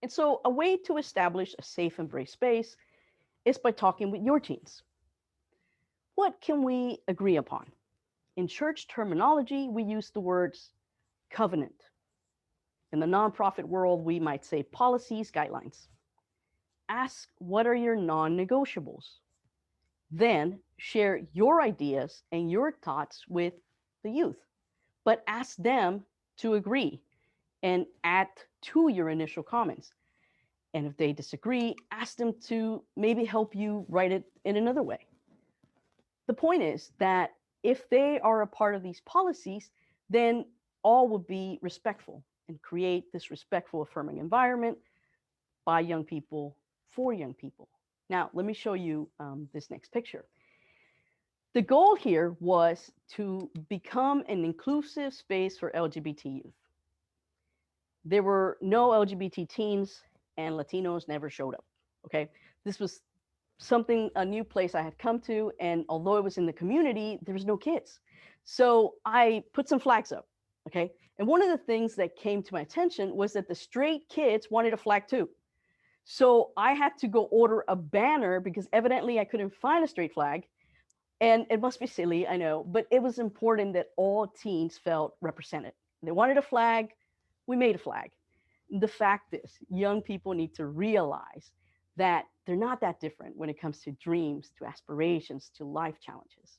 And so a way to establish a safe embrace space is by talking with your teens. What can we agree upon? In church terminology, we use the words covenant. In the nonprofit world, we might say policies, guidelines. Ask what are your non-negotiables. Then share your ideas and your thoughts with the youth, but ask them to agree and add to your initial comments. And if they disagree, ask them to maybe help you write it in another way. The point is that if they are a part of these policies, then all will be respectful and create this respectful, affirming environment by young people for young people. Now, let me show you this next picture. The goal here was to become an inclusive space for LGBT youth. There were no LGBT teens, and Latinos never showed up. Okay, this was something, a new place I had come to, and although it was in the community, there was no kids. So I put some flags up. Okay, and one of the things that came to my attention was that the straight kids wanted a flag too. So I had to go order a banner because evidently I couldn't find a straight flag. And it must be silly, I know, but it was important that all teens felt represented. They wanted a flag, we made a flag. The fact is, young people need to realize that they're not that different when it comes to dreams, to aspirations, to life challenges.